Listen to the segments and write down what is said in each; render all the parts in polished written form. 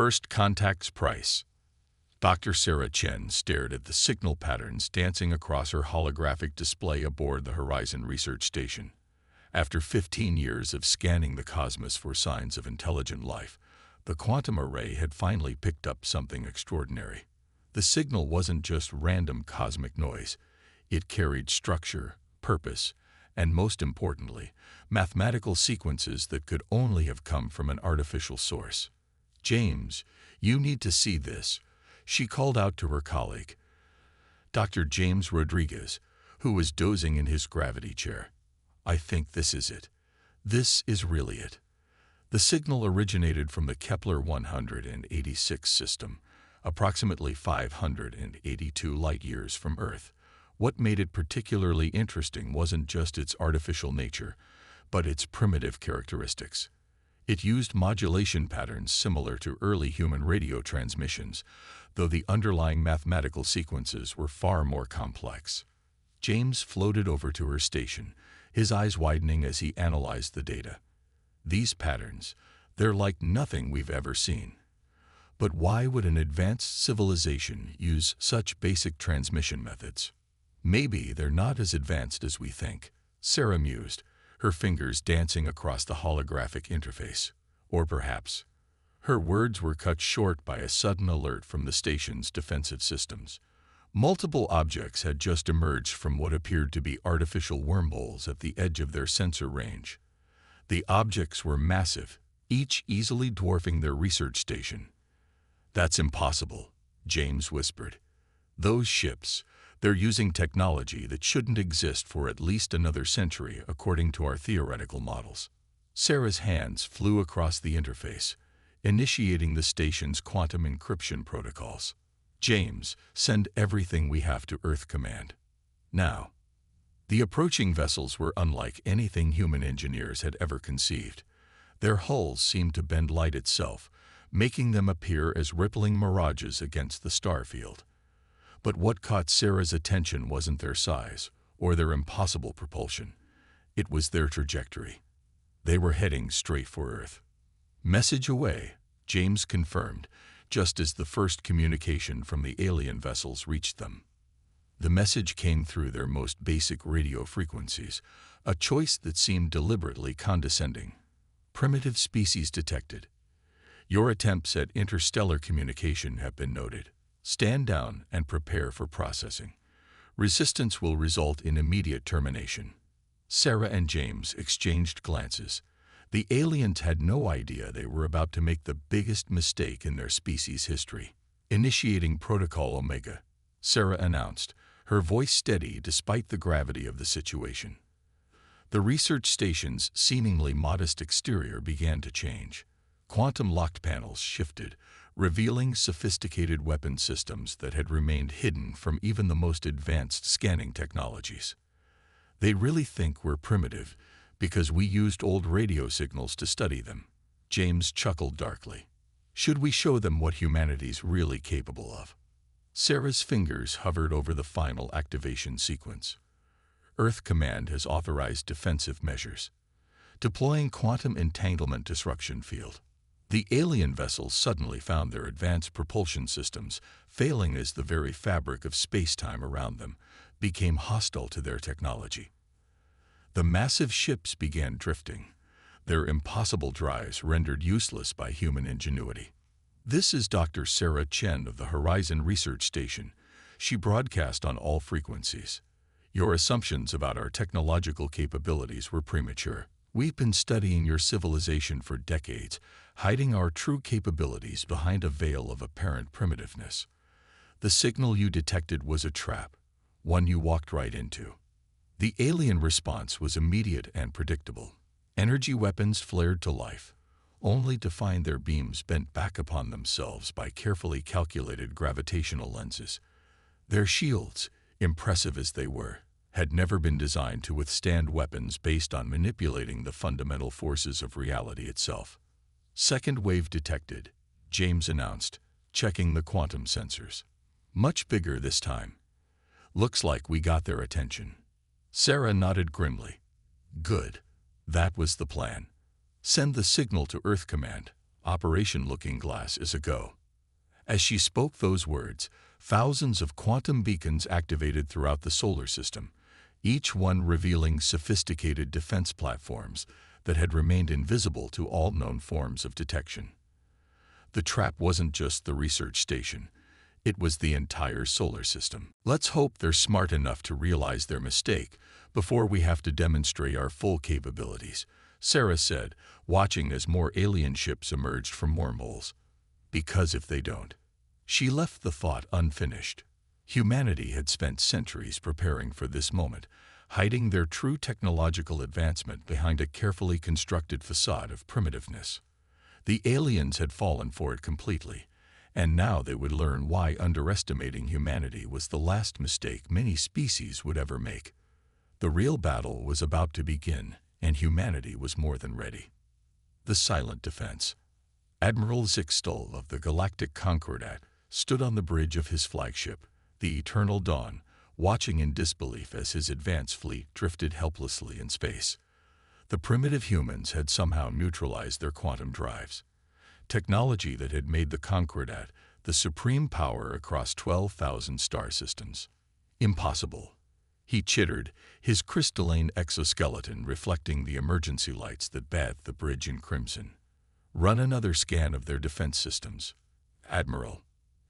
First contact's price. Dr. Sarah Chen stared at the signal patterns dancing across her holographic display aboard the Horizon Research Station. After 15 years of scanning the cosmos for signs of intelligent life, the quantum array had finally picked up something extraordinary. The signal wasn't just random cosmic noise. It carried structure, purpose, and most importantly, mathematical sequences that could only have come from an artificial source. "James, you need to see this," she called out to her colleague, Dr. James Rodriguez, who was dozing in his gravity chair. "I think this is it. This is really it." The signal originated from the Kepler 186 system, approximately 582 light-years from Earth. What made it particularly interesting wasn't just its artificial nature, but its primitive characteristics. It used modulation patterns similar to early human radio transmissions, though the underlying mathematical sequences were far more complex. James floated over to her station, his eyes widening as he analyzed the data. "These patterns, they're like nothing we've ever seen. But why would an advanced civilization use such basic transmission methods?" "Maybe they're not as advanced as we think," Sarah mused, her fingers dancing across the holographic interface. Or perhaps... Her words were cut short by a sudden alert from the station's defensive systems. Multiple objects had just emerged from what appeared to be artificial wormholes at the edge of their sensor range. The objects were massive, each easily dwarfing their research station. "That's impossible," James whispered. "Those ships, they're using technology that shouldn't exist for at least another century according to our theoretical models." Sarah's hands flew across the interface, initiating the station's quantum encryption protocols. "James, send everything we have to Earth Command. Now." The approaching vessels were unlike anything human engineers had ever conceived. Their hulls seemed to bend light itself, making them appear as rippling mirages against the star field. But what caught Sarah's attention wasn't their size or their impossible propulsion. It was their trajectory. They were heading straight for Earth. "Message away," James confirmed, just as the first communication from the alien vessels reached them. The message came through their most basic radio frequencies, a choice that seemed deliberately condescending. "Primitive species detected. Your attempts at interstellar communication have been noted. Stand down and prepare for processing. Resistance will result in immediate termination." Sarah and James exchanged glances. The aliens had no idea they were about to make the biggest mistake in their species' history. "Initiating Protocol Omega," Sarah announced, her voice steady despite the gravity of the situation. The research station's seemingly modest exterior began to change. Quantum-locked panels shifted, revealing sophisticated weapon systems that had remained hidden from even the most advanced scanning technologies. "They really think we're primitive because we used old radio signals to study them," James chuckled darkly. "Should we show them what humanity's really capable of?" Sarah's fingers hovered over the final activation sequence. "Earth Command has authorized defensive measures. Deploying quantum entanglement disruption field." The alien vessels suddenly found their advanced propulsion systems, failing as the very fabric of space-time around them, became hostile to their technology. The massive ships began drifting, their impossible drives rendered useless by human ingenuity. "This is Dr. Sarah Chen of the Horizon Research Station," she broadcast on all frequencies. "Your assumptions about our technological capabilities were premature. We've been studying your civilization for decades, hiding our true capabilities behind a veil of apparent primitiveness. The signal you detected was a trap, one you walked right into." The alien response was immediate and predictable. Energy weapons flared to life, only to find their beams bent back upon themselves by carefully calculated gravitational lenses. Their shields, impressive as they were, had never been designed to withstand weapons based on manipulating the fundamental forces of reality itself. "Second wave detected," James announced, checking the quantum sensors. "Much bigger this time. Looks like we got their attention." Sarah nodded grimly. "Good. That was the plan. Send the signal to Earth Command. Operation Looking Glass is a go. As she spoke those words, thousands of quantum beacons activated throughout the solar system, each one revealing sophisticated defense platforms that had remained invisible to all known forms of detection. The trap wasn't just the research station. It was the entire solar system. Let's hope they're smart enough to realize their mistake before we have to demonstrate our full capabilities, Sarah said, watching as more alien ships emerged from wormholes. Because if they don't, she left the thought unfinished. Humanity had spent centuries preparing for this moment, hiding their true technological advancement behind a carefully constructed facade of primitiveness. The aliens had fallen for it completely, and now they would learn why underestimating humanity was the last mistake many species would ever make. The real battle was about to begin, and humanity was more than ready. The silent defense. Admiral Zixtal of the Galactic Concordat stood on the bridge of his flagship, the Eternal Dawn, watching in disbelief as his advance fleet drifted helplessly in space. The primitive humans had somehow neutralized their quantum drives, technology that had made the Concordat the supreme power across 12,000 star systems. Impossible. He chittered, his crystalline exoskeleton reflecting the emergency lights that bathed the bridge in crimson. Run another scan of their defense systems. Admiral,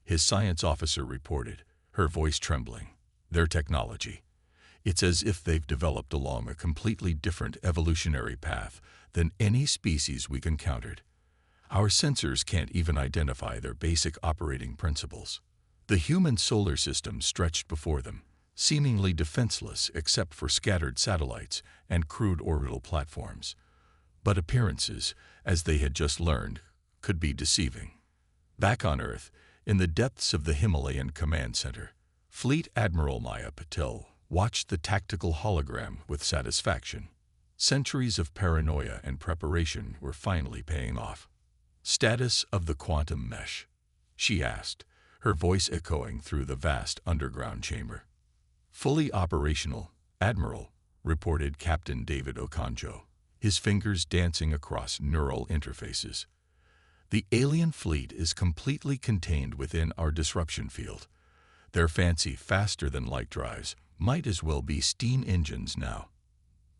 his science officer reported, her voice trembling. Their technology. It's as if they've developed along a completely different evolutionary path than any species we've encountered. Our sensors can't even identify their basic operating principles. The human solar system stretched before them, seemingly defenseless except for scattered satellites and crude orbital platforms. But appearances, as they had just learned, could be deceiving. Back on Earth, in the depths of the Himalayan Command Center, Fleet Admiral Maya Patel watched the tactical hologram with satisfaction. Centuries of paranoia and preparation were finally paying off. Status of the quantum mesh, she asked, her voice echoing through the vast underground chamber. Fully operational, Admiral, reported Captain David Okonjo, his fingers dancing across neural interfaces. The alien fleet is completely contained within our disruption field. Their fancy faster-than-light drives might as well be steam engines now.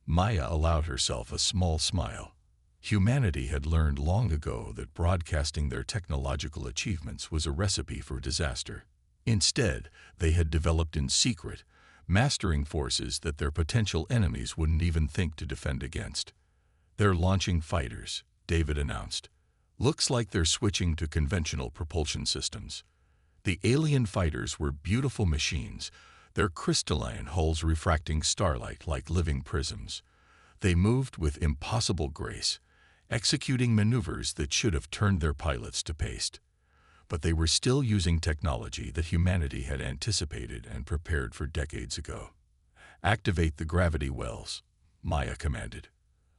Maya allowed herself a small smile. Humanity had learned long ago that broadcasting their technological achievements was a recipe for disaster. Instead, they had developed in secret, mastering forces that their potential enemies wouldn't even think to defend against. They're launching fighters, David announced. Looks like they're switching to conventional propulsion systems. The alien fighters were beautiful machines, their crystalline hulls refracting starlight like living prisms. They moved with impossible grace, executing maneuvers that should have turned their pilots to paste. But they were still using technology that humanity had anticipated and prepared for decades ago. Activate the gravity wells, Maya commanded.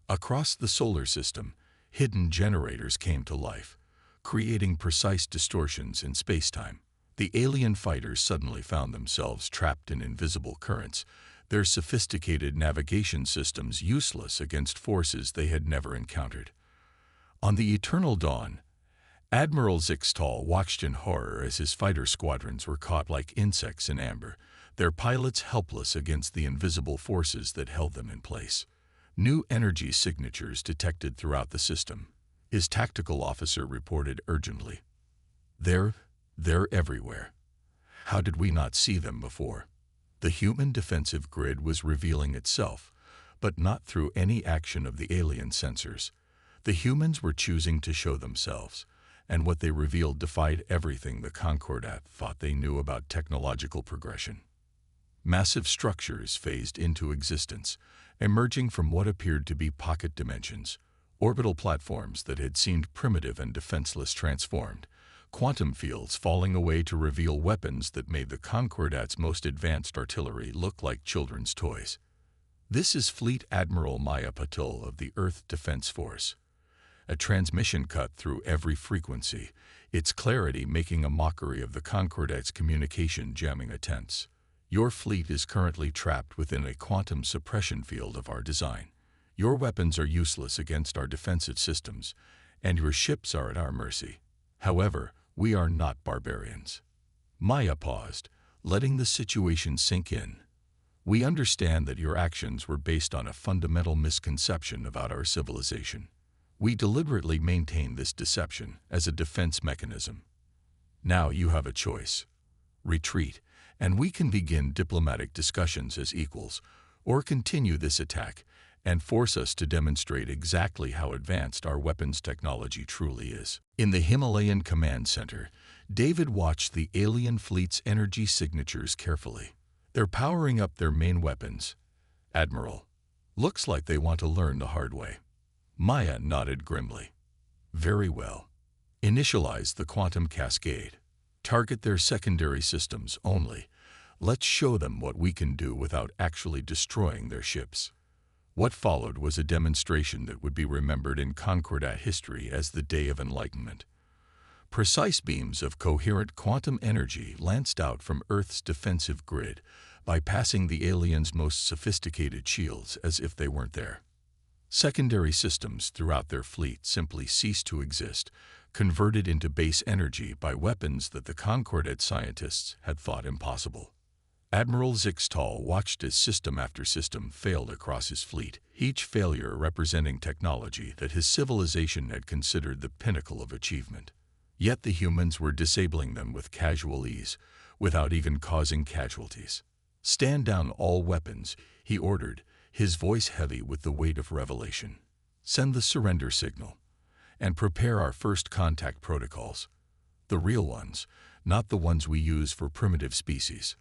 Across the solar system, hidden generators came to life, creating precise distortions in space-time. The alien fighters suddenly found themselves trapped in invisible currents, their sophisticated navigation systems useless against forces they had never encountered. On the Eternal Dawn, Admiral Zixtal watched in horror as his fighter squadrons were caught like insects in amber, their pilots helpless against the invisible forces that held them in place. New energy signatures detected throughout the system, his tactical officer reported urgently. They're everywhere. How did we not see them before? The human defensive grid was revealing itself, but not through any action of the alien sensors. The humans were choosing to show themselves, and what they revealed defied everything the Concordat thought they knew about technological progression. Massive structures phased into existence, emerging from what appeared to be pocket dimensions, orbital platforms that had seemed primitive and defenseless transformed, quantum fields falling away to reveal weapons that made the Concordat's most advanced artillery look like children's toys. This is Fleet Admiral Maya Patel of the Earth Defense Force. A transmission cut through every frequency, its clarity making a mockery of the Concordat's communication jamming attempts. Your fleet is currently trapped within a quantum suppression field of our design. Your weapons are useless against our defensive systems, and your ships are at our mercy. However, we are not barbarians." Maya paused, letting the situation sink in. "We understand that your actions were based on a fundamental misconception about our civilization. We deliberately maintain this deception as a defense mechanism. Now you have a choice. Retreat, and we can begin diplomatic discussions as equals, or continue this attack and force us to demonstrate exactly how advanced our weapons technology truly is." In the Himalayan Command Center, David watched the alien fleet's energy signatures carefully. "They're powering up their main weapons, Admiral. Looks like they want to learn the hard way." Maya nodded grimly. "Very well. Initialize the quantum cascade. Target their secondary systems only. Let's show them what we can do without actually destroying their ships." What followed was a demonstration that would be remembered in Concordat history as the Day of Enlightenment. Precise beams of coherent quantum energy lanced out from Earth's defensive grid, bypassing the aliens' most sophisticated shields as if they weren't there. Secondary systems throughout their fleet simply ceased to exist, converted into base energy by weapons that the Concordat scientists had thought impossible. Admiral Zixtal watched as system after system failed across his fleet, each failure representing technology that his civilization had considered the pinnacle of achievement. Yet the humans were disabling them with casual ease, without even causing casualties. "Stand down all weapons," he ordered, his voice heavy with the weight of revelation. "Send the surrender signal, and prepare our first contact protocols. The real ones, not the ones we use for primitive species."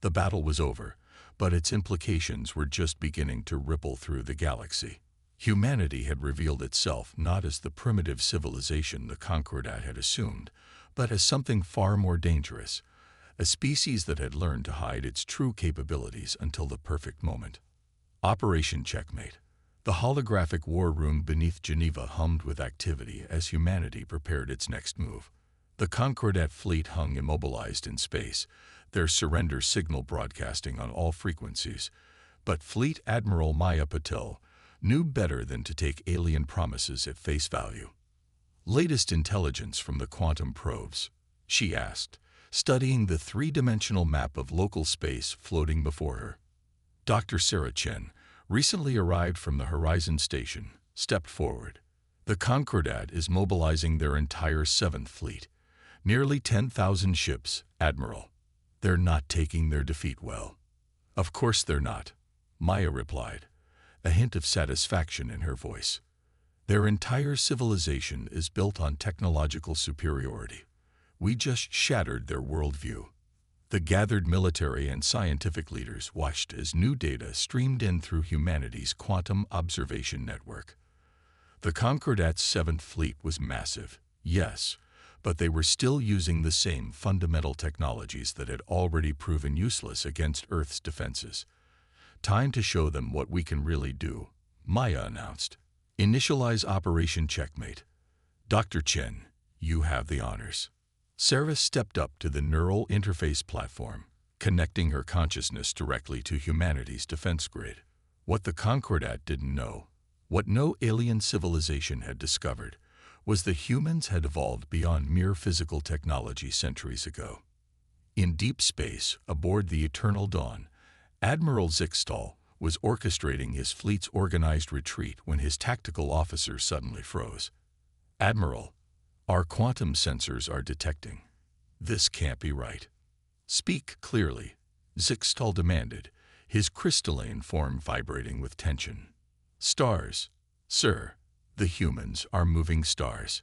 The battle was over, but its implications were just beginning to ripple through the galaxy. Humanity had revealed itself not as the primitive civilization the Concordat had assumed, but as something far more dangerous, a species that had learned to hide its true capabilities until the perfect moment. Operation Checkmate. The holographic war room beneath Geneva hummed with activity as humanity prepared its next move. The Concordat fleet hung immobilized in space, their surrender signal broadcasting on all frequencies, but Fleet Admiral Maya Patel knew better than to take alien promises at face value. "Latest intelligence from the quantum probes?" she asked, studying the three-dimensional map of local space floating before her. Dr. Sarah Chen, recently arrived from the Horizon Station, stepped forward. "The Concordat is mobilizing their entire 7th Fleet, nearly 10,000 ships, Admiral. They're not taking their defeat well." "Of course they're not," Maya replied, a hint of satisfaction in her voice. "Their entire civilization is built on technological superiority. We just shattered their worldview." The gathered military and scientific leaders watched as new data streamed in through humanity's quantum observation network. The Concordat's 7th Fleet was massive, yes, but they were still using the same fundamental technologies that had already proven useless against Earth's defenses. "Time to show them what we can really do," Maya announced. "Initialize Operation Checkmate. Dr. Chen, you have the honors." Sarah stepped up to the neural interface platform, connecting her consciousness directly to humanity's defense grid. What the Concordat didn't know, what no alien civilization had discovered, was that humans had evolved beyond mere physical technology centuries ago. In deep space, aboard the Eternal Dawn, Admiral Zixtal was orchestrating his fleet's organized retreat when his tactical officer suddenly froze. "Admiral, our quantum sensors are detecting. This can't be right." "Speak clearly," Zixtal demanded, his crystalline form vibrating with tension. "Stars, sir. The humans are moving stars."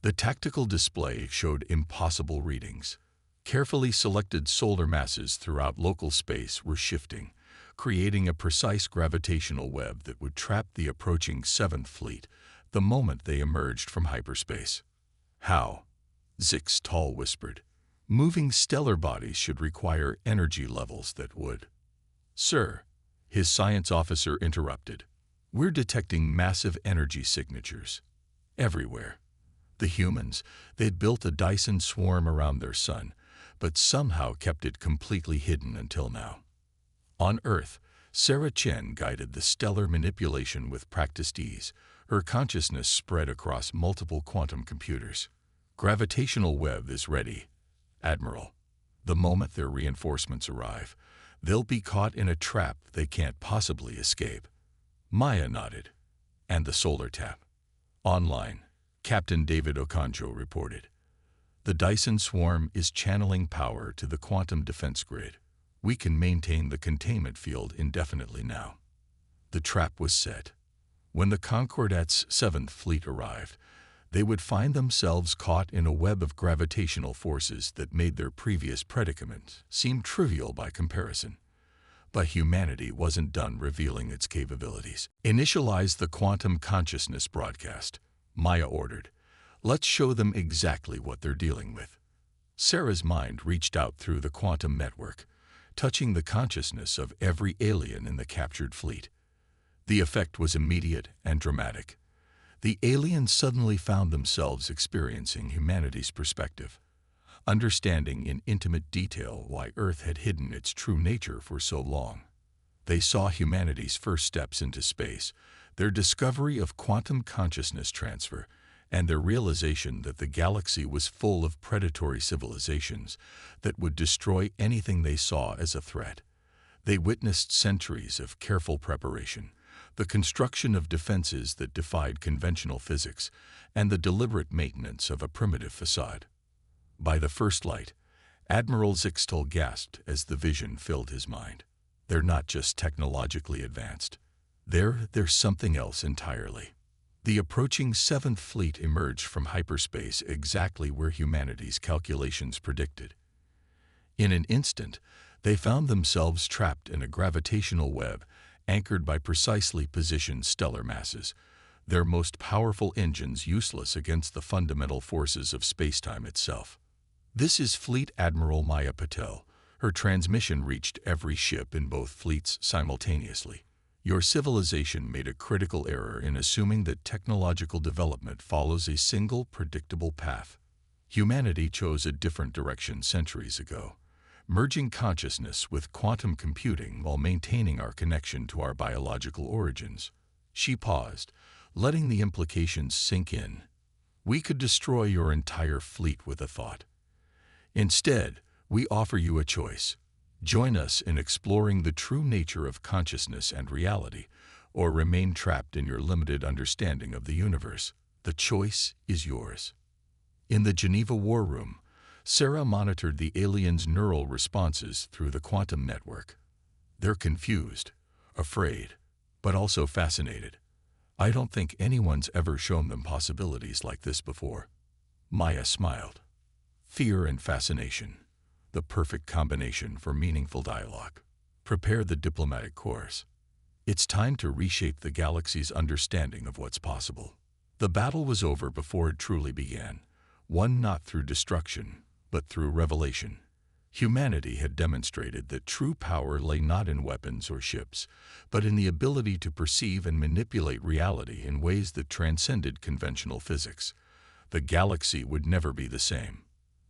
The tactical display showed impossible readings. Carefully selected solar masses throughout local space were shifting, creating a precise gravitational web that would trap the approaching 7th Fleet the moment they emerged from hyperspace. "How?" Zixtal whispered. "Moving stellar bodies should require energy levels that would—" "Sir," his science officer interrupted, "we're detecting massive energy signatures. Everywhere. The humans, they'd built a Dyson swarm around their sun, but somehow kept it completely hidden until now." On Earth, Sarah Chen guided the stellar manipulation with practiced ease, Her consciousness spread across multiple quantum computers. Gravitational web is ready, Admiral. The moment their reinforcements arrive, they'll be caught in a trap they can't possibly escape. Maya nodded. And the solar tap. Online, Captain David Okonjo reported. The Dyson swarm is channeling power to the quantum defense grid. We can maintain the containment field indefinitely now. The trap was set. When the Concordat's 7th Fleet arrived, they would find themselves caught in a web of gravitational forces that made their previous predicament seem trivial by comparison. But humanity wasn't done revealing its capabilities. Initialize the quantum consciousness broadcast, Maya ordered. Let's show them exactly what they're dealing with. Sarah's mind reached out through the quantum network, touching the consciousness of every alien in the captured fleet. The effect was immediate and dramatic. The aliens suddenly found themselves experiencing humanity's perspective, understanding in intimate detail why Earth had hidden its true nature for so long. They saw humanity's first steps into space, their discovery of quantum consciousness transfer, and their realization that the galaxy was full of predatory civilizations that would destroy anything they saw as a threat. They witnessed centuries of careful preparation, the construction of defenses that defied conventional physics, and the deliberate maintenance of a primitive facade. By the first light, Admiral Zixtal gasped as the vision filled his mind. They're not just technologically advanced. They're something else entirely. The approaching 7th Fleet emerged from hyperspace exactly where humanity's calculations predicted. In an instant, they found themselves trapped in a gravitational web anchored by precisely positioned stellar masses, their most powerful engines useless against the fundamental forces of spacetime itself. This is Fleet Admiral Maya Patel. Her transmission reached every ship in both fleets simultaneously. Your civilization made a critical error in assuming that technological development follows a single, predictable path. Humanity chose a different direction centuries ago, merging consciousness with quantum computing while maintaining our connection to our biological origins. She paused, letting the implications sink in. We could destroy your entire fleet with a thought. Instead, we offer you a choice. Join us in exploring the true nature of consciousness and reality, or remain trapped in your limited understanding of the universe. The choice is yours. In the Geneva War Room, Sarah monitored the aliens' neural responses through the quantum network. They're confused, afraid, but also fascinated. I don't think anyone's ever shown them possibilities like this before. Maya smiled. Fear and fascination. The perfect combination for meaningful dialogue. Prepare the diplomatic course. It's time to reshape the galaxy's understanding of what's possible. The battle was over before it truly began, won not through destruction, but through revelation. Humanity had demonstrated that true power lay not in weapons or ships, but in the ability to perceive and manipulate reality in ways that transcended conventional physics. The galaxy would never be the same.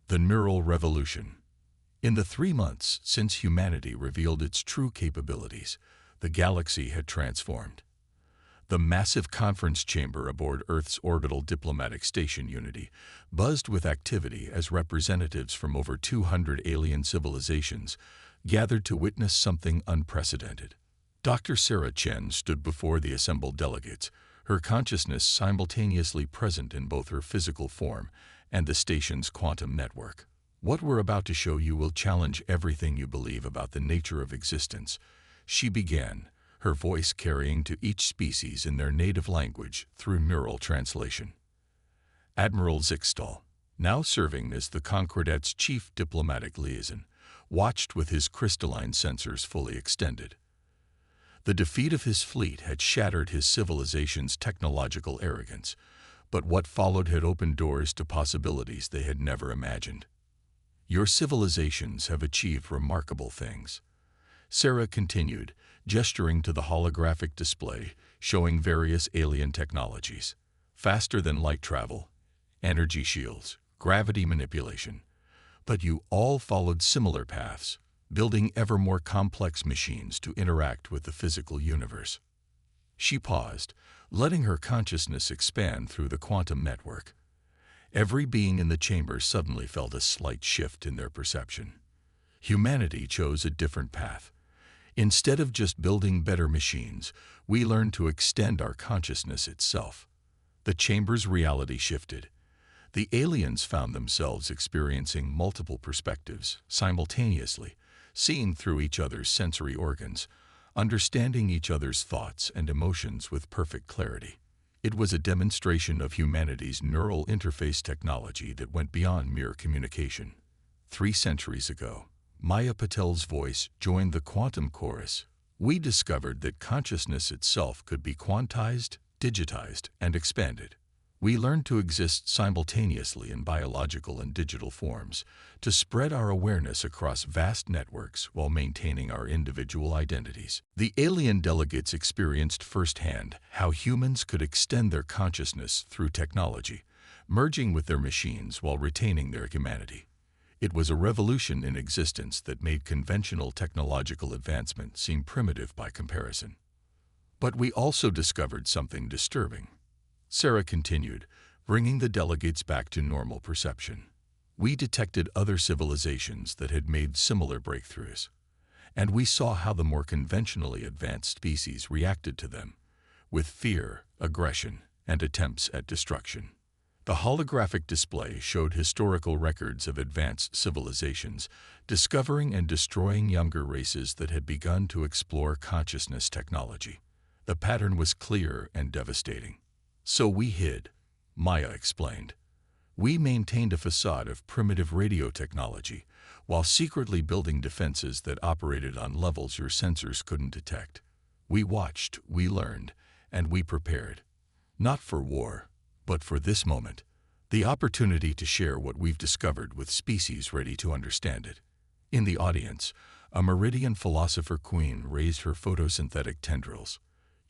The Neural Revolution. In the 3 months since humanity revealed its true capabilities, the galaxy had transformed. The massive conference chamber aboard Earth's orbital diplomatic station Unity buzzed with activity as representatives from over 200 alien civilizations gathered to witness something unprecedented. Dr. Sarah Chen stood before the assembled delegates, her consciousness simultaneously present in both her physical form and the station's quantum network. What we're about to show you will challenge everything you believe about the nature of existence, she began, her voice carrying to each species in their native language through neural translation. Admiral Zixtal, now serving as the Concordat's chief diplomatic liaison, watched with his crystalline sensors fully extended. The defeat of his fleet had shattered his civilization's technological arrogance, but what followed had opened doors to possibilities they had never imagined. Your civilizations have achieved remarkable things. Sarah continued, gesturing to the holographic display showing various alien technologies. Faster than light travel, energy shields, gravity manipulation. But you all followed similar paths, building ever more complex machines to interact with the physical universe. She paused, letting her consciousness expand through the quantum network. Every being in the chamber suddenly felt a slight shift in their perception. Humanity chose a different path. Instead of just building better machines, we learned to extend our consciousness itself. The chamber's reality shifted. The aliens found themselves experiencing multiple perspectives simultaneously, seeing through each other's sensory organs, understanding each other's thoughts and emotions with perfect clarity. It was a demonstration of humanity's neural interface technology that went beyond mere communication. 3 centuries ago, Maya Patel's voice joined the quantum chorus. We discovered that consciousness itself could be quantized, digitized, and expanded. We learned to exist simultaneously in biological and digital forms, to spread our awareness across vast networks while maintaining our individual identities. The alien delegates experienced firsthand how humans could extend their consciousness through technology, merging with their machines while retaining their humanity. It was a revolution in existence that made conventional technological advancement seem primitive by comparison. But we also discovered something disturbing. Sarah continued, bringing the delegates back to normal perception. We detected other civilizations that had made similar breakthroughs, and we saw how the more conventionally advanced species reacted to them, with fear, aggression, and attempts at destruction. The holographic display showed historical records of advanced civilizations, discovering and destroying younger races that had begun to explore consciousness technology. The pattern was clear and devastating. So we hid, Maya explained. We maintained a facade of primitive radio technology, while secretly building defenses that operated on levels your sensors couldn't detect. We watched, we learned, and we prepared. Not for war, but for this moment, the opportunity to share what we've discovered with species ready to understand it. In the audience, a Meridian philosopher queen raised her photosynthetic tendrils.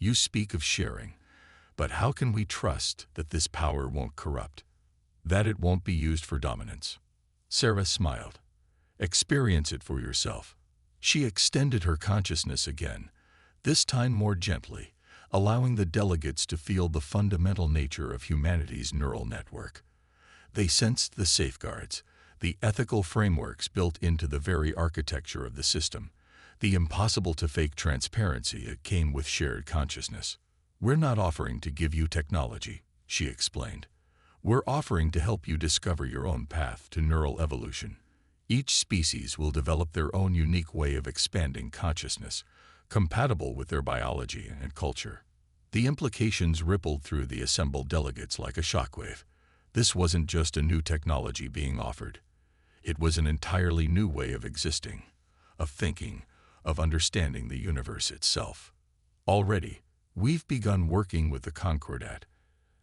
You speak of sharing, but how can we trust that this power won't corrupt? That it won't be used for dominance? Sarah smiled. Experience it for yourself. She extended her consciousness again, this time more gently, allowing the delegates to feel the fundamental nature of humanity's neural network. They sensed the safeguards, the ethical frameworks built into the very architecture of the system, the impossible-to-fake transparency that came with shared consciousness. We're not offering to give you technology, she explained. We're offering to help you discover your own path to neural evolution. Each species will develop their own unique way of expanding consciousness, compatible with their biology and culture. The implications rippled through the assembled delegates like a shockwave. This wasn't just a new technology being offered. It was an entirely new way of existing, of thinking, of understanding the universe itself. Already, we've begun working with the Concordat,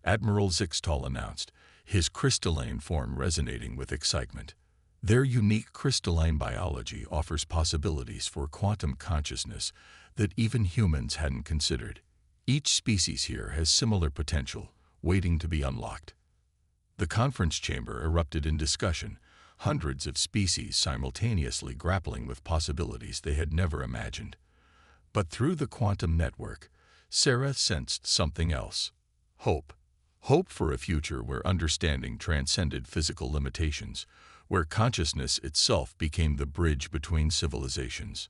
Admiral Zixtal announced, his crystalline form resonating with excitement. Their unique crystalline biology offers possibilities for quantum consciousness that even humans hadn't considered. Each species here has similar potential, waiting to be unlocked. The conference chamber erupted in discussion, hundreds of species simultaneously grappling with possibilities they had never imagined. But through the quantum network, Sarah sensed something else. Hope. Hope for a future where understanding transcended physical limitations, where consciousness itself became the bridge between civilizations.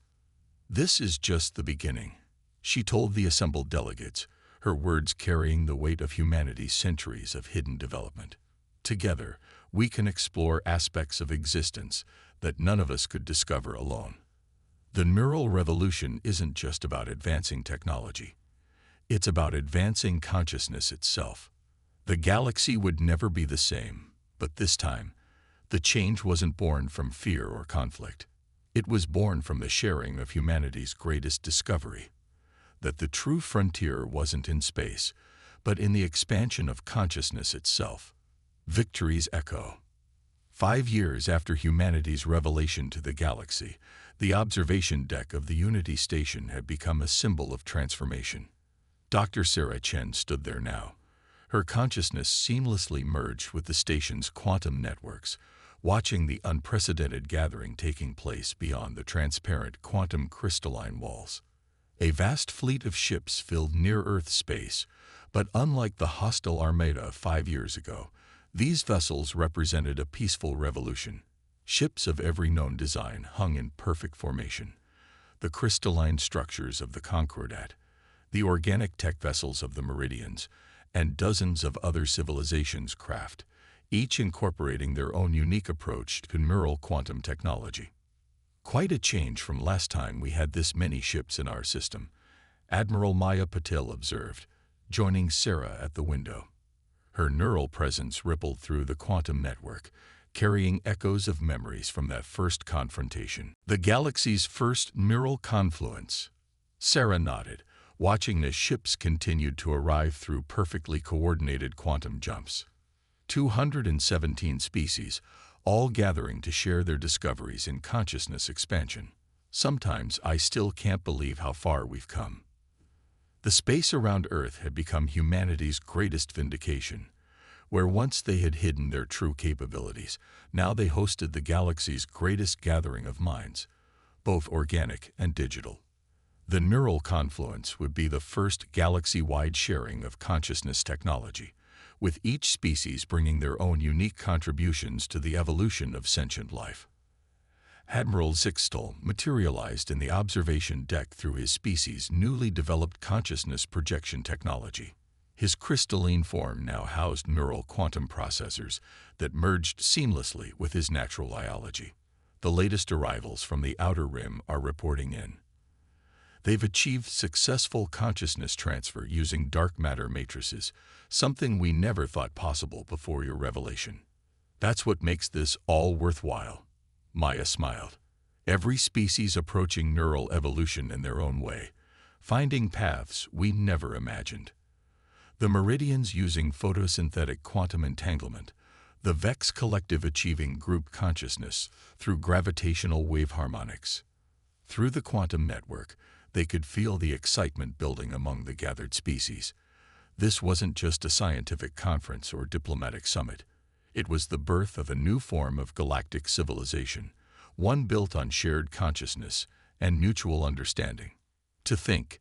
This is just the beginning, she told the assembled delegates, her words carrying the weight of humanity's centuries of hidden development. Together, we can explore aspects of existence that none of us could discover alone. The neural revolution isn't just about advancing technology. It's about advancing consciousness itself. The galaxy would never be the same, but this time, the change wasn't born from fear or conflict. It was born from the sharing of humanity's greatest discovery, that the true frontier wasn't in space, but in the expansion of consciousness itself. Victory's echo. 5 years after humanity's revelation to the galaxy, the observation deck of the Unity station had become a symbol of transformation. Dr. Sarah Chen stood there now, her consciousness seamlessly merged with the station's quantum networks, watching the unprecedented gathering taking place beyond the transparent quantum crystalline walls. A vast fleet of ships filled near-Earth space, but unlike the hostile Armada 5 years ago, these vessels represented a peaceful revolution. Ships of every known design hung in perfect formation. The crystalline structures of the Concordat, the organic tech vessels of the Meridians, and dozens of other civilizations' craft, each incorporating their own unique approach to neural quantum technology. Quite a change from last time we had this many ships in our system, Admiral Maya Patil observed, joining Sarah at the window. Her neural presence rippled through the quantum network, carrying echoes of memories from that first confrontation. The galaxy's first neural confluence. Sarah nodded, watching as ships continued to arrive through perfectly coordinated quantum jumps. 217 species, all gathering to share their discoveries in consciousness expansion. Sometimes I still can't believe how far we've come. The space around Earth had become humanity's greatest vindication. Where once they had hidden their true capabilities, now they hosted the galaxy's greatest gathering of minds, both organic and digital. The neural confluence would be the first galaxy-wide sharing of consciousness technology, with each species bringing their own unique contributions to the evolution of sentient life. Admiral Zixtal materialized in the observation deck through his species' newly developed consciousness projection technology. His crystalline form now housed neural quantum processors that merged seamlessly with his natural biology. The latest arrivals from the outer rim are reporting in. They've achieved successful consciousness transfer using dark matter matrices, something we never thought possible before your revelation. That's what makes this all worthwhile. Maya smiled. Every species approaching neural evolution in their own way, finding paths we never imagined. The Meridians using photosynthetic quantum entanglement, the Vex collective achieving group consciousness through gravitational wave harmonics. Through the quantum network, they could feel the excitement building among the gathered species. This wasn't just a scientific conference or diplomatic summit. It was the birth of a new form of galactic civilization, one built on shared consciousness and mutual understanding. To think,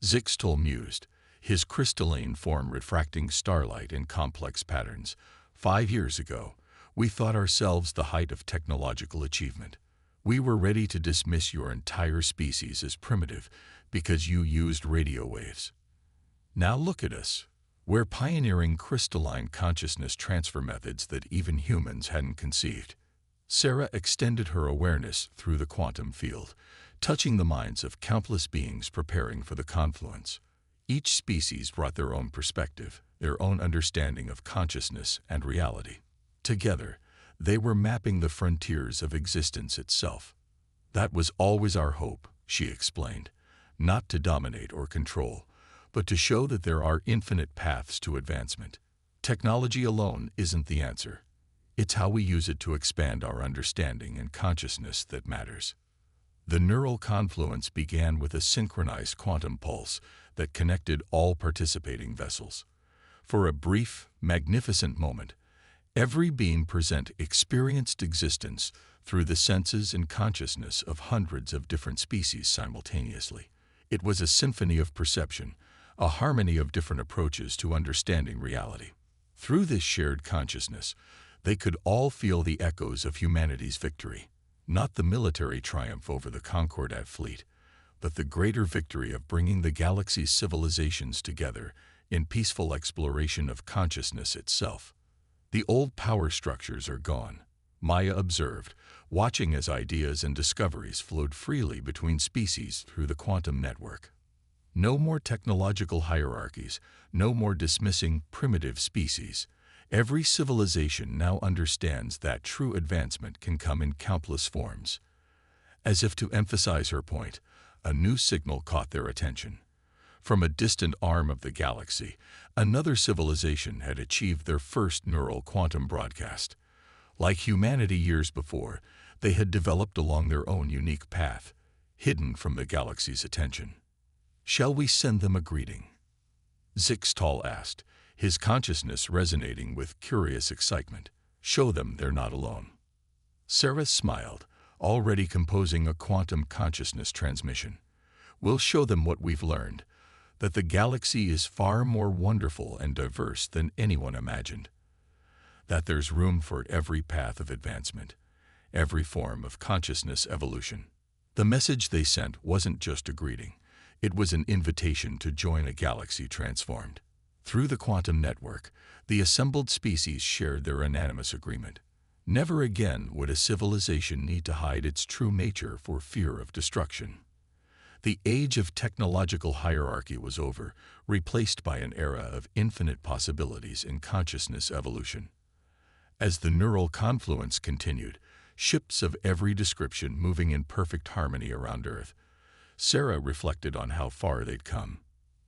Zixtal mused, his crystalline form refracting starlight in complex patterns. 5 years ago, we thought ourselves the height of technological achievement. We were ready to dismiss your entire species as primitive because you used radio waves. Now look at us. We're pioneering crystalline consciousness transfer methods that even humans hadn't conceived. Sarah extended her awareness through the quantum field, touching the minds of countless beings preparing for the confluence. Each species brought their own perspective, their own understanding of consciousness and reality. Together, they were mapping the frontiers of existence itself. That was always our hope, she explained, not to dominate or control, but to show that there are infinite paths to advancement. Technology alone isn't the answer. It's how we use it to expand our understanding and consciousness that matters. The neural confluence began with a synchronized quantum pulse that connected all participating vessels. For a brief, magnificent moment, every being present experienced existence through the senses and consciousness of hundreds of different species simultaneously. It was a symphony of perception, a harmony of different approaches to understanding reality. Through this shared consciousness, they could all feel the echoes of humanity's victory, not the military triumph over the Concordat fleet, but the greater victory of bringing the galaxy's civilizations together in peaceful exploration of consciousness itself. The old power structures are gone, Maya observed, watching as ideas and discoveries flowed freely between species through the quantum network. No more technological hierarchies, no more dismissing primitive species. Every civilization now understands that true advancement can come in countless forms. As if to emphasize her point, a new signal caught their attention. From a distant arm of the galaxy, another civilization had achieved their first neural quantum broadcast. Like humanity years before, they had developed along their own unique path, hidden from the galaxy's attention. Shall we send them a greeting? Zixtal asked, his consciousness resonating with curious excitement. Show them they're not alone. Sarah smiled, already composing a quantum consciousness transmission. We'll show them what we've learned, that the galaxy is far more wonderful and diverse than anyone imagined, that there's room for every path of advancement, every form of consciousness evolution. The message they sent wasn't just a greeting. It was an invitation to join a galaxy transformed. Through the quantum network, the assembled species shared their unanimous agreement. Never again would a civilization need to hide its true nature for fear of destruction. The age of technological hierarchy was over, replaced by an era of infinite possibilities in consciousness evolution. As the neural confluence continued, ships of every description moving in perfect harmony around Earth, Sarah reflected on how far they'd come.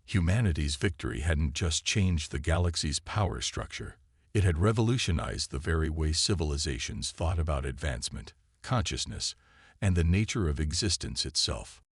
Humanity's victory hadn't just changed the galaxy's power structure. It had revolutionized the very way civilizations thought about advancement, consciousness, and the nature of existence itself.